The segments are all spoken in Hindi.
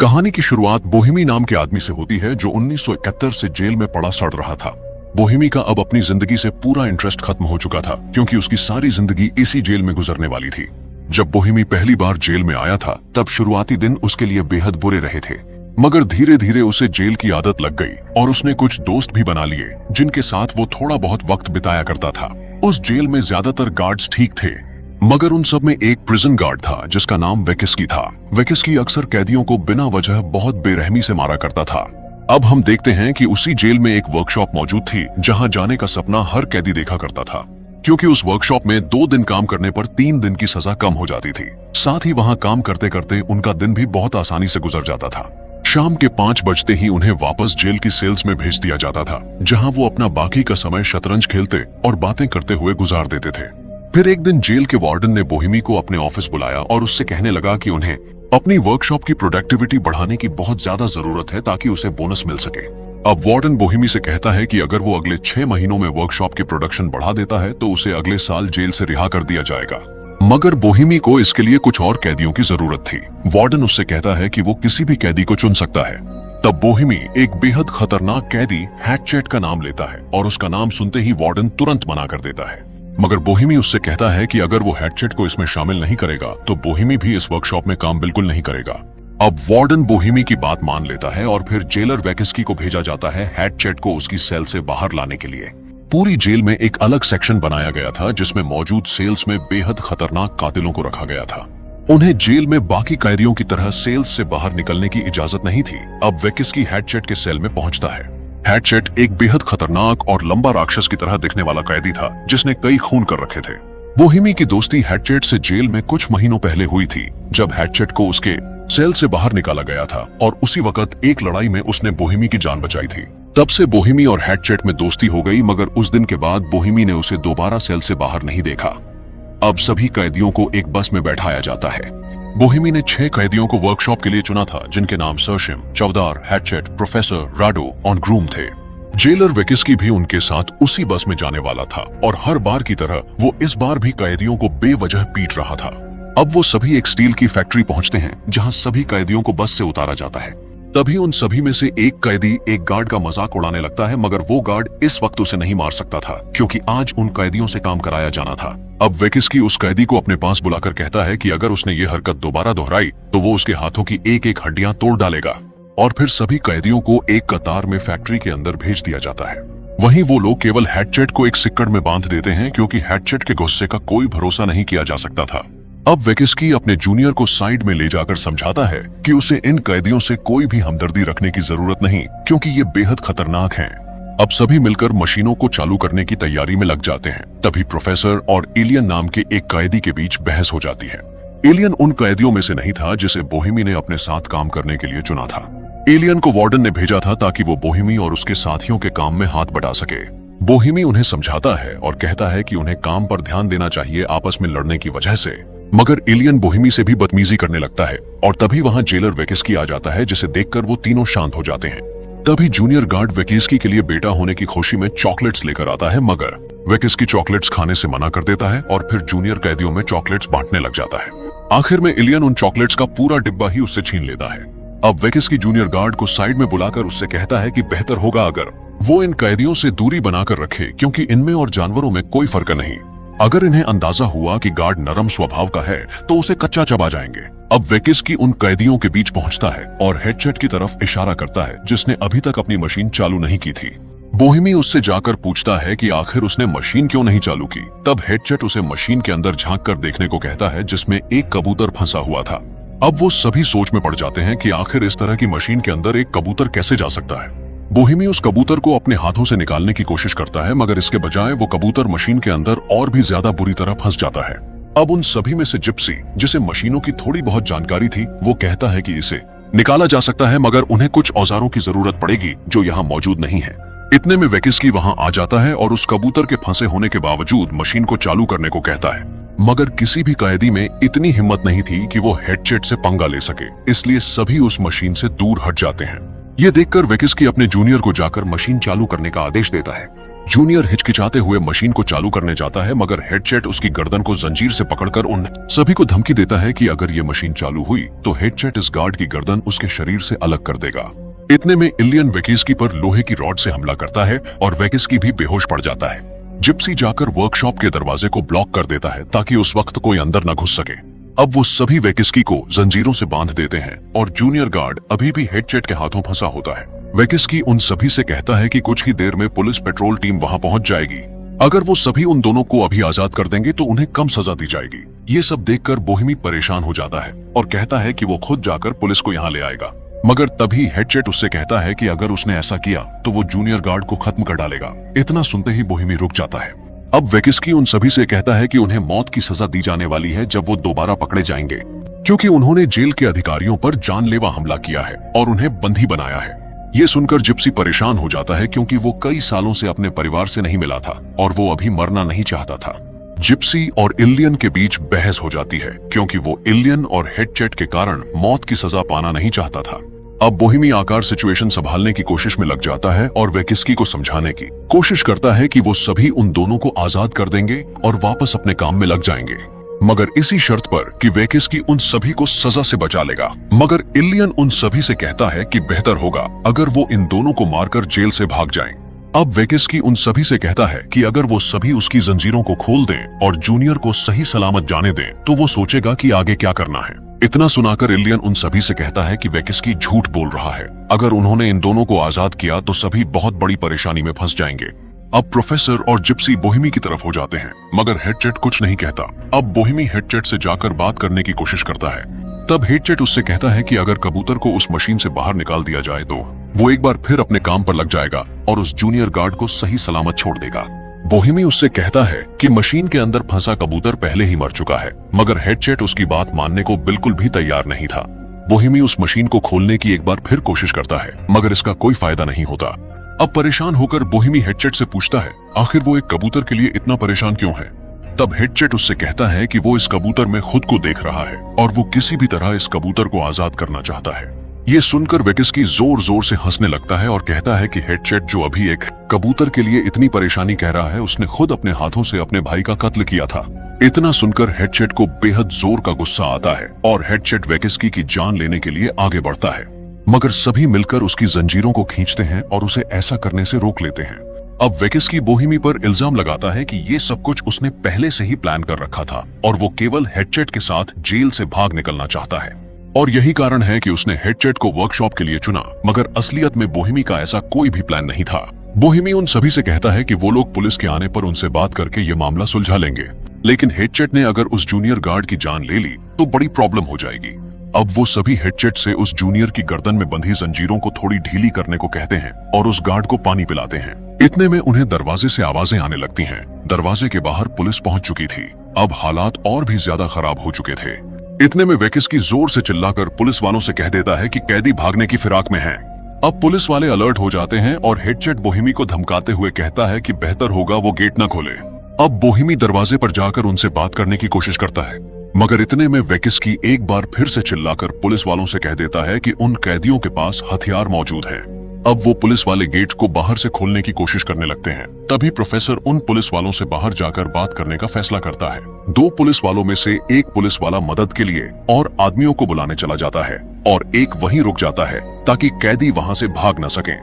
कहानी की शुरुआत बोहेमी नाम के आदमी से होती है जो 1971 से जेल में पड़ा सड़ रहा था। बोहेमी का अब अपनी जिंदगी से पूरा इंटरेस्ट खत्म हो चुका था क्योंकि उसकी सारी जिंदगी इसी जेल में गुजरने वाली थी। जब बोहेमी पहली बार जेल में आया था तब शुरुआती दिन उसके लिए बेहद बुरे रहे थे, मगर धीरे धीरे उसे जेल की आदत लग गई और उसने कुछ दोस्त भी बना लिए जिनके साथ वो थोड़ा बहुत वक्त बिताया करता था। उस जेल में ज्यादातर गार्ड्स ठीक थे, मगर उन सब में एक प्रिजन गार्ड था जिसका नाम वेकिस्की था। वेकिस्की अक्सर कैदियों को बिना वजह बहुत बेरहमी से मारा करता था। अब हम देखते हैं कि उसी जेल में एक वर्कशॉप मौजूद थी जहां जाने का सपना हर कैदी देखा करता था, क्योंकि उस वर्कशॉप में 2 दिन काम करने पर 3 दिन की सजा कम हो जाती थी। साथ ही वहां काम करते करते उनका दिन भी बहुत आसानी से गुजर जाता था। शाम के 5 बजते ही उन्हें वापस जेल की सेल्स में भेज दिया जाता था, जहां वो अपना बाकी का समय शतरंज खेलते और बातें करते हुए गुजार देते थे। फिर एक दिन जेल के वार्डन ने बोहेमी को अपने ऑफिस बुलाया और उससे कहने लगा कि उन्हें अपनी वर्कशॉप की प्रोडक्टिविटी बढ़ाने की बहुत ज्यादा जरूरत है ताकि उसे बोनस मिल सके। अब वार्डन बोहेमी से कहता है कि अगर वो अगले 6 महीनों में वर्कशॉप की प्रोडक्शन बढ़ा देता है तो उसे अगले साल जेल से रिहा कर दिया जाएगा। मगर बोहेमी को इसके लिए कुछ और कैदियों की जरूरत थी। वार्डन उससे कहता है कि वो किसी भी कैदी को चुन सकता है। तब बोहेमी एक बेहद खतरनाक कैदी हैटचेट का नाम लेता है और उसका नाम सुनते ही वार्डन तुरंत मना कर देता है। मगर बोहेमी उससे कहता है कि अगर वो हैटचेट को इसमें शामिल नहीं करेगा तो बोहेमी भी इस वर्कशॉप में काम बिल्कुल नहीं करेगा। अब वार्डन बोहेमी की बात मान लेता है और फिर जेलर वेकिस्की को भेजा जाता है हैटचेट को उसकी सेल से बाहर लाने के लिए। पूरी जेल में एक अलग सेक्शन बनाया गया था जिसमें मौजूद सेल्स में बेहद खतरनाक कातिलों को रखा गया था। उन्हें जेल में बाकी कैदियों की तरह सेल्स से बाहर निकलने की इजाजत नहीं थी। अब वेकिस्की हैटचेट के सेल में पहुंचता है। हैटचेट एक बेहद खतरनाक और लंबा राक्षस की तरह दिखने वाला कैदी था जिसने कई खून कर रखे थे। बोहेमी की दोस्ती हैटचेट से जेल में कुछ महीनों पहले हुई थी जब हैटचेट को उसके सेल से बाहर निकाला गया था और उसी वक्त एक लड़ाई में उसने बोहेमी की जान बचाई थी। तब से बोहेमी और हैटचेट में दोस्ती हो गई, मगर उस दिन के बाद बोहेमी ने उसे दोबारा सेल से बाहर नहीं देखा। अब सभी कैदियों को एक बस में बैठाया जाता है। बोहेमी ने 6 कैदियों को वर्कशॉप के लिए चुना था जिनके नाम सर्शिम, चौदार, हैटचेट, प्रोफेसर, राडो और ग्रूम थे। जेलर वेकिस्की भी उनके साथ उसी बस में जाने वाला था और हर बार की तरह वो इस बार भी कैदियों को बेवजह पीट रहा था। अब वो सभी एक स्टील की फैक्ट्री पहुंचते हैं जहां सभी कैदियों को बस से उतारा जाता है। तभी उन सभी में से एक कैदी एक गार्ड का मजाक उड़ाने लगता है, मगर वो गार्ड इस वक्त उसे नहीं मार सकता था क्योंकि आज उन कैदियों से काम कराया जाना था। अब वेकिस्की उस कैदी को अपने पास बुलाकर कहता है कि अगर उसने ये हरकत दोबारा दोहराई तो वो उसके हाथों की एक एक हड्डियां तोड़ डालेगा। और फिर सभी कैदियों को एक कतार में फैक्ट्री के अंदर भेज दिया जाता है। वहीं वो लोग केवल हैटचेट को एक सिक्कड़ में बांध देते हैं क्योंकि हैटचेट के गुस्से का कोई भरोसा नहीं किया जा सकता था। अब वेकिस्की अपने जूनियर को साइड में ले जाकर समझाता है कि उसे इन कैदियों से कोई भी हमदर्दी रखने की जरूरत नहीं क्योंकि ये बेहद खतरनाक हैं। अब सभी मिलकर मशीनों को चालू करने की तैयारी में लग जाते हैं। तभी प्रोफेसर और एलियन नाम के एक कैदी के बीच बहस हो जाती है। एलियन उन कैदियों में से नहीं था जिसे बोहेमी ने अपने साथ काम करने के लिए चुना था। एलियन को वार्डन ने भेजा था ताकि वो बोहेमी और उसके साथियों के काम में हाथ बटा सके। बोहेमी उन्हें समझाता है और कहता है कि उन्हें काम पर ध्यान देना चाहिए आपस में लड़ने की वजह से, मगर एलियन बोहेमी से भी बदतमीजी करने लगता है और तभी वहां जेलर वेकिस्की आ जाता है जिसे देखकर वो तीनों शांत हो जाते हैं। तभी जूनियर गार्ड वेकिस्की के लिए बेटा होने की खुशी में चॉकलेट्स लेकर आता है, मगर वेकिस्की चॉकलेट्स खाने से मना कर देता है और फिर जूनियर कैदियों में चॉकलेट्स बांटने लग जाता है। आखिर में एलियन उन चॉकलेट्स का पूरा डिब्बा ही उससे छीन लेता है। अब वेकिस्की जूनियर गार्ड को साइड में बुलाकर उससे कहता है कि बेहतर होगा अगर वो इन कैदियों से दूरी बनाकर रखे क्योंकि इनमें और जानवरों में कोई फर्क नहीं। अगर इन्हें अंदाजा हुआ कि गार्ड नरम स्वभाव का है तो उसे कच्चा चबा जाएंगे। अब वेकिस्की उन कैदियों के बीच पहुंचता है और हैटचेट की तरफ इशारा करता है जिसने अभी तक अपनी मशीन चालू नहीं की थी। बोहेमी उससे जाकर पूछता है कि आखिर उसने मशीन क्यों नहीं चालू की। तब हैटचेट उसे मशीन के अंदर झांक कर देखने को कहता है जिसमें एक कबूतर फंसा हुआ था। अब वो सभी सोच में पड़ जाते हैं कि आखिर इस तरह की मशीन के अंदर एक कबूतर कैसे जा सकता है। बोहेमी उस कबूतर को अपने हाथों से निकालने की कोशिश करता है, मगर इसके बजाय वो कबूतर मशीन के अंदर और भी ज्यादा बुरी तरह फंस जाता है। अब उन सभी में से जिप्सी, जिसे मशीनों की थोड़ी बहुत जानकारी थी, वो कहता है कि इसे निकाला जा सकता है मगर उन्हें कुछ औजारों की जरूरत पड़ेगी जो यहाँ मौजूद नहीं है। इतने में वेकिस्की वहां आ जाता है और उस कबूतर के फंसे होने के बावजूद मशीन को चालू करने को कहता है, मगर किसी भी कैदी में इतनी हिम्मत नहीं थी कि वो हैटचेट से पंगा ले सके, इसलिए सभी उस मशीन से दूर हट जाते हैं। ये देखकर वेकिस्की अपने जूनियर को जाकर मशीन चालू करने का आदेश देता है। जूनियर हिचकिचाते हुए मशीन को चालू करने जाता है, मगर हेडचेट उसकी गर्दन को जंजीर से पकड़कर उन सभी को धमकी देता है कि अगर ये मशीन चालू हुई तो हेडचेट इस गार्ड की गर्दन उसके शरीर से अलग कर देगा। इतने में इलियन वेकिस्की पर लोहे की रॉड से हमला करता है और वेकिस्की भी बेहोश पड़ जाता है। जिप्सी जाकर वर्कशॉप के दरवाजे को ब्लॉक कर देता है ताकि उस वक्त कोई अंदर न घुस सके। अब वो सभी वेकिस्की को जंजीरों से बांध देते हैं और जूनियर गार्ड अभी भी हेडचेट के हाथों फंसा होता है। वेकिस्की उन सभी से कहता है कि कुछ ही देर में पुलिस पेट्रोल टीम वहां पहुंच जाएगी। अगर वो सभी उन दोनों को अभी आजाद कर देंगे तो उन्हें कम सजा दी जाएगी। ये सब देखकर बोहेमी परेशान हो जाता है और कहता है कि वो खुद जाकर पुलिस को यहाँ ले आएगा। मगर तभी हेडचेट उससे कहता है कि अगर उसने ऐसा किया तो वो जूनियर गार्ड को खत्म कर डालेगा। इतना सुनते ही बोहेमी रुक जाता है। अब वेकिस्की उन सभी से कहता है कि उन्हें मौत की सजा दी जाने वाली है जब वो दोबारा पकड़े जाएंगे, क्योंकि उन्होंने जेल के अधिकारियों पर जानलेवा हमला किया है और उन्हें बंदी बनाया है। ये सुनकर जिप्सी परेशान हो जाता है क्योंकि वो कई सालों से अपने परिवार से नहीं मिला था और वो अभी मरना नहीं चाहता था। जिप्सी और इलियन के बीच बहस हो जाती है क्योंकि वो इलियन और हेडचेट के कारण मौत की सजा पाना नहीं चाहता था। अब बोहेमी आकार सिचुएशन संभालने की कोशिश में लग जाता है और वेकिस्की को समझाने की कोशिश करता है कि वो सभी उन दोनों को आजाद कर देंगे और वापस अपने काम में लग जाएंगे, मगर इसी शर्त पर कि वेकिस्की उन सभी को सजा से बचा लेगा। मगर इलियन उन सभी से कहता है कि बेहतर होगा अगर वो इन दोनों को मारकर जेल से भाग जाएं। अब वेकिस्की उन सभी से कहता है कि अगर वो सभी उसकी जंजीरों को खोल दें और जूनियर को सही सलामत जाने दें तो वो सोचेगा कि आगे क्या करना है। इतना सुनाकर इलियन उन सभी से कहता है कि वेकिस्की झूठ बोल रहा है। अगर उन्होंने इन दोनों को आजाद किया तो सभी बहुत बड़ी परेशानी में फंस जाएंगे। अब प्रोफेसर और जिप्सी बोहेमी की तरफ हो जाते हैं, मगर हेडचेट कुछ नहीं कहता। अब बोहेमी हेडचेट से जाकर बात करने की कोशिश करता है। तब हेडचेट उससे कहता है कि अगर कबूतर को उस मशीन से बाहर निकाल दिया जाए तो वो एक बार फिर अपने काम पर लग जाएगा और उस जूनियर गार्ड को सही सलामत छोड़ देगा। बोहेमी उससे कहता है कि मशीन के अंदर फंसा कबूतर पहले ही मर चुका है, मगर हेडचेट उसकी बात मानने को बिल्कुल भी तैयार नहीं था। बोहेमी उस मशीन को खोलने की एक बार फिर कोशिश करता है, मगर इसका कोई फायदा नहीं होता। अब परेशान होकर बोहेमी हेडचेट से पूछता है आखिर वो एक कबूतर के लिए इतना परेशान क्यों है। तब हेडचेट उससे कहता है कि वो इस कबूतर में खुद को देख रहा है और वो किसी भी तरह इस कबूतर को आजाद करना चाहता है। ये सुनकर वेकिस्की जोर जोर से हंसने लगता है और कहता है कि हेडचेट जो अभी एक कबूतर के लिए इतनी परेशानी कह रहा है उसने खुद अपने हाथों से अपने भाई का कत्ल किया था। इतना सुनकर हेडचेट को बेहद जोर का गुस्सा आता है और हेडचेट वेकिस्की की जान लेने के लिए आगे बढ़ता है, मगर सभी मिलकर उसकी जंजीरों को खींचते हैं और उसे ऐसा करने से रोक लेते हैं। अब वेकिस्की बोहेमी पर इल्जाम लगाता है कि ये सब कुछ उसने पहले से ही प्लान कर रखा था और वो केवल हेडचेट के साथ जेल से भाग निकलना चाहता है और यही कारण है कि उसने हेडचेट को वर्कशॉप के लिए चुना, मगर असलियत में बोहेमी का ऐसा कोई भी प्लान नहीं था। बोहेमी उन सभी से कहता है कि वो लोग पुलिस के आने पर उनसे बात करके ये मामला सुलझा लेंगे, लेकिन हेडचेट ने अगर उस जूनियर गार्ड की जान ले ली तो बड़ी प्रॉब्लम हो जाएगी। अब वो सभी हेडचेट से उस जूनियर की गर्दन में बंधी जंजीरों को थोड़ी ढीली करने को कहते हैं और उस गार्ड को पानी पिलाते हैं। इतने में उन्हें दरवाजे से आवाजें आने लगती हैं। दरवाजे के बाहर पुलिस पहुंच चुकी थी। अब हालात और भी ज्यादा खराब हो चुके थे। इतने में वेकिस्की जोर से चिल्लाकर पुलिस वालों से कह देता है कि कैदी भागने की फिराक में हैं। अब पुलिस वाले अलर्ट हो जाते हैं और हेडचेट बोहेमी को धमकाते हुए कहता है कि बेहतर होगा वो गेट न खोले। अब बोहेमी दरवाजे पर जाकर उनसे बात करने की कोशिश करता है, मगर इतने में वेकिस्की एक बार फिर से चिल्लाकर पुलिस वालों से कह देता है कि उन कैदियों के पास हथियार मौजूद हैं। अब वो पुलिस वाले गेट को बाहर से खोलने की कोशिश करने लगते हैं। तभी प्रोफेसर उन पुलिस वालों से बाहर जाकर बात करने का फैसला करता है। दो पुलिस वालों में से एक पुलिस वाला मदद के लिए और आदमियों को बुलाने चला जाता है और एक वहीं रुक जाता है ताकि कैदी वहां से भाग न सकें।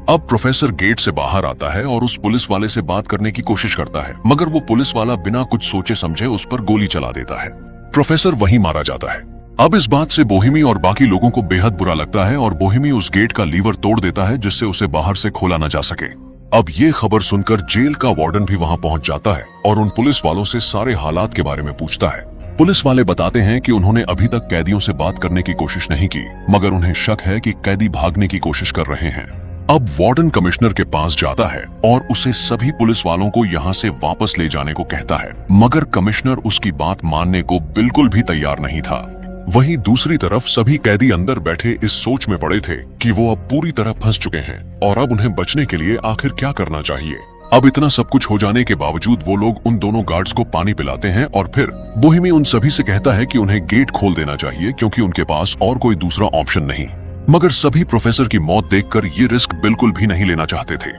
अब प्रोफेसर गेट से बाहर आता है और उस पुलिस वाले से बात करने की कोशिश करता है, मगर वो पुलिस वाला बिना कुछ सोचे समझे उस पर गोली चला देता है। प्रोफेसर वहीं मारा जाता है। अब इस बात से बोहेमी और बाकी लोगों को बेहद बुरा लगता है और बोहेमी उस गेट का लीवर तोड़ देता है जिससे उसे बाहर से खोला न जा सके। अब ये खबर सुनकर जेल का वार्डन भी वहां पहुंच जाता है और उन पुलिस वालों से सारे हालात के बारे में पूछता है। पुलिस वाले बताते हैं कि उन्होंने अभी तक कैदियों से बात करने की कोशिश नहीं की, मगर उन्हें शक है कि कैदी भागने की कोशिश कर रहे हैं। अब वार्डन कमिश्नर के पास जाता है और उसे सभी पुलिस वालों को यहाँ से वापस ले जाने को कहता है, मगर कमिश्नर उसकी बात मानने को बिल्कुल भी तैयार नहीं था। वहीं दूसरी तरफ सभी कैदी अंदर बैठे इस सोच में पड़े थे कि वो अब पूरी तरह फंस चुके हैं और अब उन्हें बचने के लिए आखिर क्या करना चाहिए। अब इतना सब कुछ हो जाने के बावजूद वो लोग उन दोनों गार्ड्स को पानी पिलाते हैं और फिर बोहेमी उन सभी से कहता है कि उन्हें गेट खोल देना चाहिए क्योंकि उनके पास और कोई दूसरा ऑप्शन नहीं। मगर सभी प्रोफेसर की मौत देखकर ये रिस्क बिल्कुल भी नहीं लेना चाहते थे।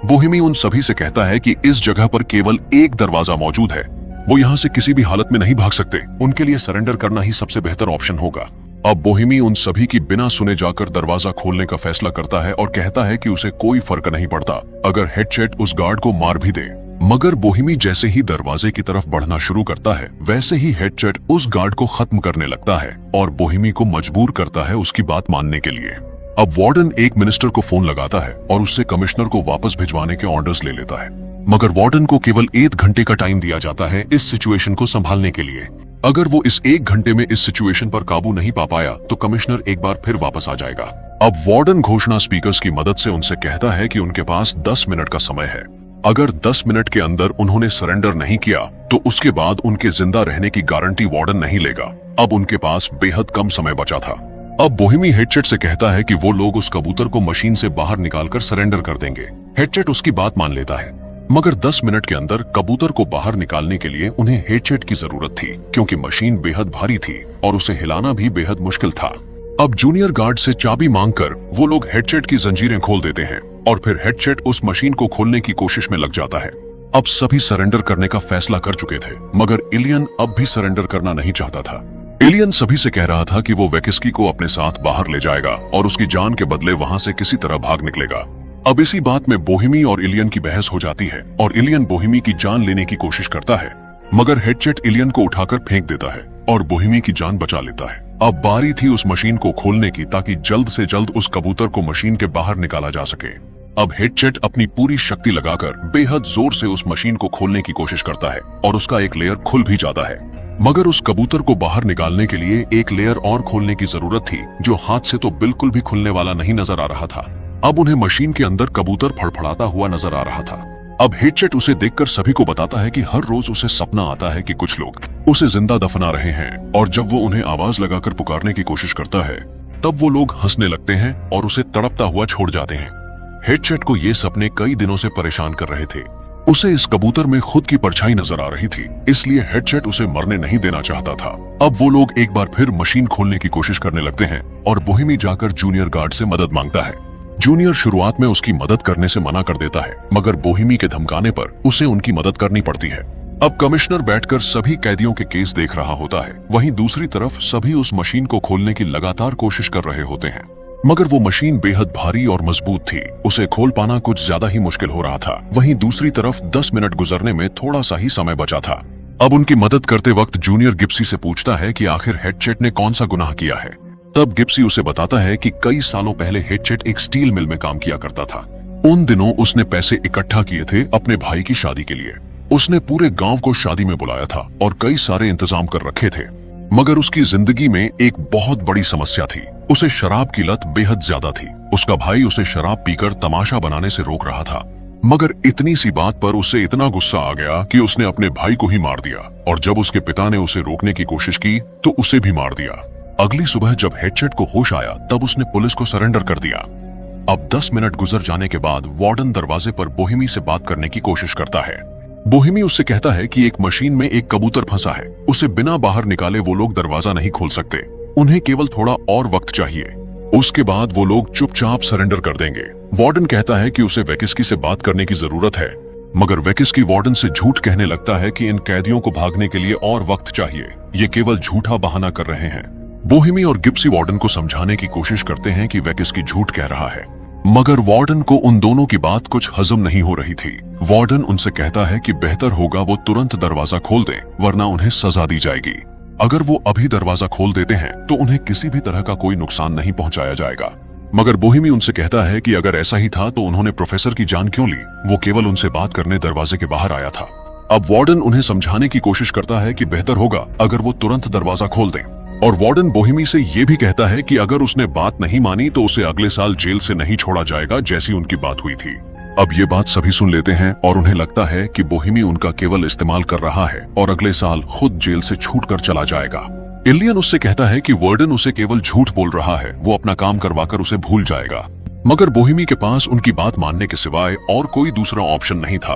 बोहेमी उन सभी से कहता है कि इस जगह पर केवल एक दरवाजा मौजूद है, वो यहाँ से किसी भी हालत में नहीं भाग सकते, उनके लिए सरेंडर करना ही सबसे बेहतर ऑप्शन होगा। अब बोहेमी उन सभी की बिना सुने जाकर दरवाजा खोलने का फैसला करता है और कहता है कि उसे कोई फर्क नहीं पड़ता अगर हेडसेट उस गार्ड को मार भी दे। मगर बोहेमी जैसे ही दरवाजे की तरफ बढ़ना शुरू करता है, वैसे ही हेडसेट उस गार्ड को खत्म करने लगता है और बोहेमी को मजबूर करता है उसकी बात मानने के लिए। अब वार्डन एक मिनिस्टर को फोन लगाता है और उससे कमिश्नर को वापस भिजवाने के ऑर्डर्स ले लेता है। मगर वार्डन को केवल 1 घंटे का टाइम दिया जाता है इस सिचुएशन को संभालने के लिए। अगर वो इस 1 घंटे में इस सिचुएशन पर काबू नहीं पा पाया तो कमिश्नर एक बार फिर वापस आ जाएगा। अब वार्डन घोषणा स्पीकर्स की मदद से उनसे कहता है कि उनके पास 10 मिनट का समय है। अगर 10 मिनट के अंदर उन्होंने सरेंडर नहीं किया तो उसके बाद उनके जिंदा रहने की गारंटी वार्डन नहीं लेगा। अब उनके पास बेहद कम समय बचा था। अब बोहेमी हेडसेट से कहता है कि वो लोग उस कबूतर को मशीन से बाहर निकालकर सरेंडर कर देंगे। हेडसेट उसकी बात मान लेता है, मगर 10 मिनट के अंदर कबूतर को बाहर निकालने के लिए उन्हें हेडसेट की जरूरत थी, क्योंकि मशीन बेहद भारी थी और उसे हिलाना भी बेहद मुश्किल था। अब जूनियर गार्ड से चाबी मांगकर वो लोग हेडसेट की जंजीरें खोल देते हैं और फिर हेडसेट उस मशीन को खोलने की कोशिश में लग जाता है। अब सभी सरेंडर करने का फैसला कर चुके थे, मगर इलियन अब भी सरेंडर करना नहीं चाहता था। इलियन सभी से कह रहा था कि वो वेकिस्की को अपने साथ बाहर ले जाएगा और उसकी जान के बदले वहां से किसी तरह भाग निकलेगा। अब इसी बात में बोहेमी और इलियन की बहस हो जाती है और इलियन बोहेमी की जान लेने की कोशिश करता है, मगर हेडसेट इलियन को उठाकर फेंक देता है और बोहेमी की जान बचा लेता है। अब बारी थी उस मशीन को खोलने की ताकि जल्द से जल्द उस कबूतर को मशीन के बाहर निकाला जा सके। अब हेडसेट अपनी पूरी शक्ति लगाकर बेहद जोर से उस मशीन को खोलने की कोशिश करता है और उसका एक लेयर खुल भी जाता है, मगर उस कबूतर को बाहर निकालने के लिए एक लेयर और खोलने की जरूरत थी जो हाथ से तो बिल्कुल भी खुलने वाला नहीं नजर आ रहा था। अब उन्हें मशीन के अंदर कबूतर फड़फड़ाता हुआ नजर आ रहा था। अब हेडसेट उसे देखकर सभी को बताता है कि हर रोज उसे सपना आता है कि कुछ लोग उसे जिंदा दफना रहे हैं, और जब वो उन्हें आवाज लगाकर पुकारने की कोशिश करता है तब वो लोग हंसने लगते हैं और उसे तड़पता हुआ छोड़ जाते हैं। हेडसेट को ये सपने कई दिनों से परेशान कर रहे थे। उसे इस कबूतर में खुद की परछाई नजर आ रही थी, इसलिए हेडसेट उसे मरने नहीं देना चाहता था। अब वो लोग एक बार फिर मशीन खोलने की कोशिश करने लगते हैं और बोहेमी जाकर जूनियर गार्ड से मदद मांगता है। जूनियर शुरुआत में उसकी मदद करने से मना कर देता है, मगर बोहेमी के धमकाने पर उसे उनकी मदद करनी पड़ती है। अब कमिश्नर बैठकर सभी कैदियों के केस देख रहा होता है, वहीं दूसरी तरफ सभी उस मशीन को खोलने की लगातार कोशिश कर रहे होते हैं, मगर वो मशीन बेहद भारी और मजबूत थी, उसे खोल पाना कुछ ज्यादा ही मुश्किल हो रहा था। वहीं दूसरी तरफ 10 मिनट गुजरने में थोड़ा सा ही समय बचा था। अब उनकी मदद करते वक्त जूनियर गिप्सी से पूछता है कि आखिर हेडसेट ने कौन सा गुनाह किया है। तब गिप्सी उसे बताता है कि कई सालों पहले हेडसेट एक स्टील मिल में काम किया करता था। उन दिनों उसने पैसे इकट्ठा किए थे अपने भाई की शादी के लिए। उसने पूरे गांव को शादी में बुलाया था और कई सारे इंतजाम कर रखे थे, मगर उसकी जिंदगी में एक बहुत बड़ी समस्या थी। उसे शराब की लत बेहद ज्यादा थी। उसका भाई उसे शराब पीकर तमाशा बनाने से रोक रहा था, मगर इतनी सी बात पर उसे इतना गुस्सा आ गया कि उसने अपने भाई को ही मार दिया, और जब उसके पिता ने उसे रोकने की कोशिश की तो उसे भी मार दिया। अगली सुबह जब हेडसेट को होश आया तब उसने पुलिस को सरेंडर कर दिया। अब 10 मिनट गुजर जाने के बाद वार्डन दरवाजे पर बोहेमी से बात करने की कोशिश करता है। बोहेमी उससे कहता है कि एक मशीन में एक कबूतर फंसा है, उसे बिना बाहर निकाले वो लोग दरवाजा नहीं खोल सकते, उन्हें केवल थोड़ा और वक्त चाहिए, उसके बाद वो लोग चुपचाप सरेंडर कर देंगे। वार्डन कहता है कि उसे वेकिस्की से बात करने की जरूरत है, मगर वेकिस्की वार्डन से झूठ कहने लगता है कि इन कैदियों को भागने के लिए और वक्त चाहिए, ये केवल झूठा बहाना कर रहे हैं। बोहेमी और गिप्सी वार्डन को समझाने की कोशिश करते हैं कि वेकिस्की झूठ कह रहा है, मगर वार्डन को उन दोनों की बात कुछ हजम नहीं हो रही थी। वार्डन उनसे कहता है कि बेहतर होगा वो तुरंत दरवाजा खोल दें, वरना उन्हें सजा दी जाएगी। अगर वो अभी दरवाजा खोल देते हैं तो उन्हें किसी भी तरह का कोई नुकसान नहीं पहुंचाया जाएगा। मगर बोहेमी उनसे कहता है कि अगर ऐसा ही था तो उन्होंने प्रोफेसर की जान क्यों ली, वो केवल उनसे बात करने दरवाजे के बाहर आया था। अब वार्डन उन्हें समझाने की कोशिश करता है कि बेहतर होगा अगर वो तुरंत दरवाजा खोल दें, और वार्डन बोहेमी से ये भी कहता है कि अगर उसने बात नहीं मानी तो उसे अगले साल जेल से नहीं छोड़ा जाएगा, जैसी उनकी बात हुई थी। अब ये बात सभी सुन लेते हैं और उन्हें लगता है कि बोहेमी उनका केवल इस्तेमाल कर रहा है और अगले साल खुद जेल से छूटकर चला जाएगा। इलियन उससे कहता है कि वार्डन उसे केवल झूठ बोल रहा है, वो अपना काम करवाकर उसे भूल जाएगा, मगर बोहेमी के पास उनकी बात मानने के सिवाय और कोई दूसरा ऑप्शन नहीं था।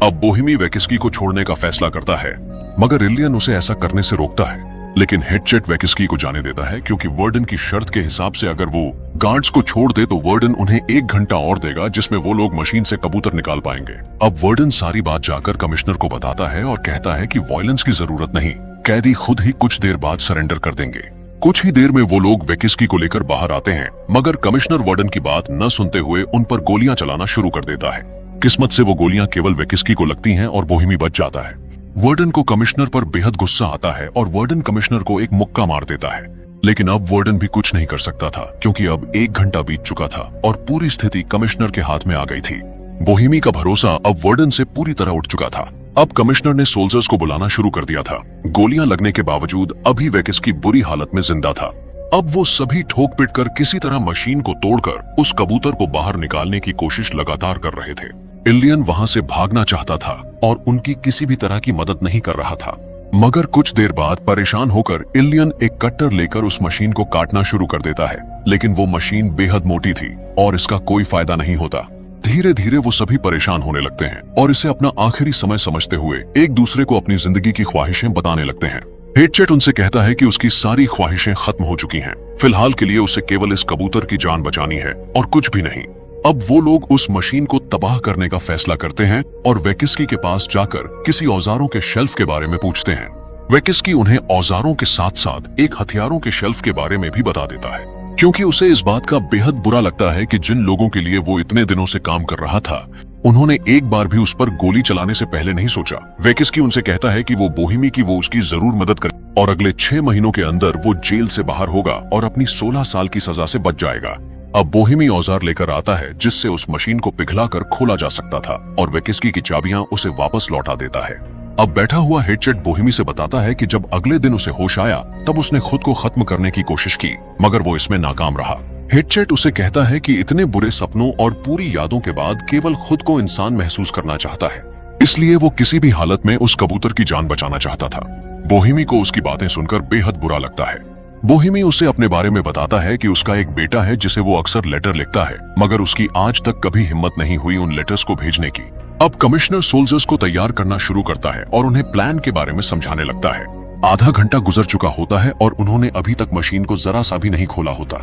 अब बोहेमी वेकिस्की को छोड़ने का फैसला करता है, मगर इलियन उसे ऐसा करने से रोकता है। लेकिन हेडचेट वेकिस्की को जाने देता है क्योंकि वर्डन की शर्त के हिसाब से अगर वो गार्ड्स को छोड़ दे तो वर्डन उन्हें 1 घंटा और देगा जिसमें वो लोग मशीन से कबूतर निकाल पाएंगे। अब वर्डन सारी बात जाकर कमिश्नर को बताता है और कहता है कि वायलेंस की जरूरत नहीं, कैदी खुद ही कुछ देर बाद सरेंडर कर देंगे। कुछ ही देर में वो लोग वेकिस्की को लेकर बाहर आते हैं, मगर कमिश्नर वर्डन की बात न सुनते हुए उन पर गोलियां चलाना शुरू कर देता है। किस्मत से वो गोलियां केवल वेकिस्की को लगती हैं और बोहेमी बच जाता है। वर्डन को कमिश्नर पर बेहद गुस्सा आता है और वर्डन कमिश्नर को एक मुक्का मार देता है, लेकिन अब वर्डन भी कुछ नहीं कर सकता था क्योंकि अब 1 घंटा बीत चुका था और पूरी स्थिति कमिश्नर के हाथ में आ गई थी। बोहेमी का भरोसा अब वर्डन से पूरी तरह उठ चुका था। अब कमिश्नर ने सोल्जर्स को बुलाना शुरू कर दिया था। गोलियां लगने के बावजूद अभी वेकिस्की बुरी हालत में जिंदा था। अब वो सभी ठोक पिट कर किसी तरह मशीन को तोड़कर उस कबूतर को बाहर निकालने की कोशिश लगातार कर रहे थे। इलियन वहां से भागना चाहता था और उनकी किसी भी तरह की मदद नहीं कर रहा था, मगर कुछ देर बाद परेशान होकर इलियन एक कट्टर लेकर उस मशीन को काटना शुरू कर देता है, लेकिन वो मशीन बेहद मोटी थी और इसका कोई फायदा नहीं होता। धीरे धीरे वो सभी परेशान होने लगते हैं और इसे अपना आखिरी समय समझते हुए एक दूसरे को अपनी जिंदगी की ख्वाहिशें बताने लगते हैं। हेडचेट उनसे कहता है कि उसकी सारी ख्वाहिशें खत्म हो चुकी हैं। फिलहाल के लिए उसे केवल इस कबूतर की जान बचानी है और कुछ भी नहीं। अब वो लोग उस मशीन को तबाह करने का फैसला करते हैं और वेकिस्की के पास जाकर किसी औजारों के शेल्फ के बारे में पूछते हैं। वेकिस्की उन्हें औजारों के साथ साथ एक हथियारों के शेल्फ के बारे में भी बता देता है, क्योंकि उसे इस बात का बेहद बुरा लगता है कि जिन लोगों के लिए वो इतने दिनों से काम कर रहा था, उन्होंने एक बार भी उस पर गोली चलाने से पहले नहीं सोचा। वेकिस्की उनसे कहता है कि वो बोहेमी की वो उसकी जरूर मदद करे और अगले 6 महीनों के अंदर वो जेल से बाहर होगा और अपनी 16 साल की सजा से बच जाएगा। अब बोहेमी औजार लेकर आता है जिससे उस मशीन को पिघलाकर खोला जा सकता था और वेकिस्की की चाबियां उसे वापस लौटा देता है। अब बैठा हुआ हेडचेट बोहेमी से बताता है कि जब अगले दिन उसे होश आया तब उसने खुद को खत्म करने की कोशिश की, मगर वो इसमें नाकाम रहा। हेडचेट उसे कहता है कि इतने बुरे सपनों और पूरी यादों के बाद केवल खुद को इंसान महसूस करना चाहता है, इसलिए वो किसी भी हालत में उस कबूतर की जान बचाना चाहता था। बोहेमी को उसकी बातें सुनकर बेहद बुरा लगता है। बोहेमी उसे अपने बारे में बताता है कि उसका एक बेटा है जिसे वो अक्सर लेटर लिखता है, मगर उसकी आज तक कभी हिम्मत नहीं हुई उन लेटर्स को भेजने की। अब कमिश्नर सोल्जर्स को तैयार करना शुरू करता है और उन्हें प्लान के बारे में समझाने लगता है। आधा घंटा गुजर चुका होता है और उन्होंने अभी तक मशीन को जरा सा भी नहीं खोला होता।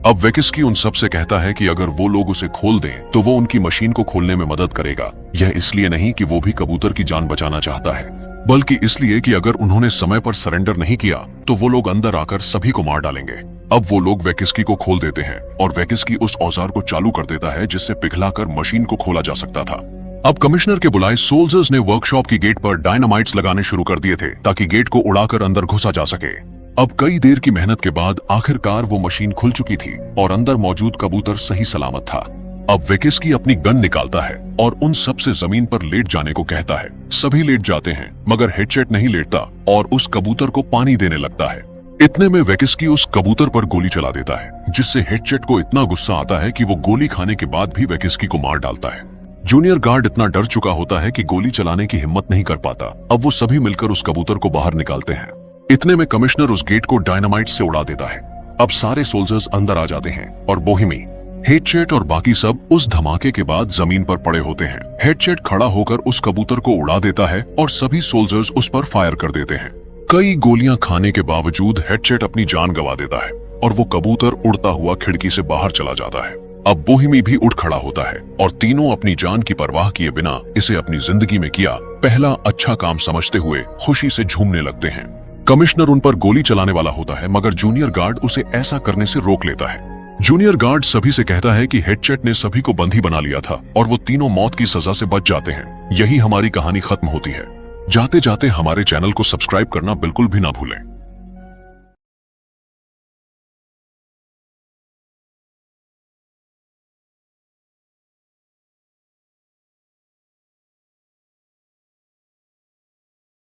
अब वेकिस्की उन सब से कहता है कि अगर वो लोग उसे खोल दें तो वो उनकी मशीन को खोलने में मदद करेगा। यह इसलिए नहीं कि वो भी कबूतर की जान बचाना चाहता है, बल्कि इसलिए कि अगर उन्होंने समय पर सरेंडर नहीं किया तो वो लोग अंदर आकर सभी को मार डालेंगे। अब वो लोग वेकिस्की को खोल देते हैं और वेकिस्की उस औजार को चालू कर देता है जिससे पिघलाकर मशीन को खोला जा सकता था। अब कमिश्नर के बुलाए सोल्जर्स ने वर्कशॉप की गेट पर डायनामाइट्स लगाने शुरू कर दिए थे ताकि गेट को उड़ाकर अंदर घुसा जा सके। अब कई देर की मेहनत के बाद आखिरकार वो मशीन खुल चुकी थी और अंदर मौजूद कबूतर सही सलामत था। अब वेकिस्की अपनी गन निकालता है और उन सब से जमीन पर लेट जाने को कहता है। सभी लेट जाते हैं, मगर हेडचेट नहीं लेटता और उस कबूतर को पानी देने लगता है। इतने में वेकिस्की उस कबूतर पर गोली चला देता है, जिससे हेडचेट को इतना गुस्सा आता है कि वो गोली खाने के बाद भी वेकिस्की को मार डालता है। जूनियर गार्ड इतना डर चुका होता है कि गोली चलाने की हिम्मत नहीं कर पाता। अब वो सभी मिलकर उस कबूतर को बाहर निकालते हैं। इतने में कमिश्नर उस गेट को डायनामाइट से उड़ा देता है। अब सारे सोल्जर्स अंदर आ जाते हैं और बोहेमी, हेडचेट और बाकी सब उस धमाके के बाद जमीन पर पड़े होते हैं। हेडचेट खड़ा होकर उस कबूतर को उड़ा देता है और सभी सोल्जर्स उस पर फायर कर देते हैं। कई गोलियां खाने के बावजूद हेडचेट अपनी जान गंवा देता है और वो कबूतर उड़ता हुआ खिड़की से बाहर चला जाता है। अब बोहेमी भी उठ खड़ा होता है और तीनों अपनी जान की परवाह किए बिना इसे अपनी जिंदगी में किया पहला अच्छा काम समझते हुए खुशी से झूमने लगते हैं। कमिश्नर उन पर गोली चलाने वाला होता है, मगर जूनियर गार्ड उसे ऐसा करने से रोक लेता है। जूनियर गार्ड सभी से कहता है कि हेडचेट ने सभी को बंदी बना लिया था और वो तीनों मौत की सजा से बच जाते हैं। यही हमारी कहानी खत्म होती है। जाते जाते हमारे चैनल को सब्सक्राइब करना बिल्कुल भी ना भूलें।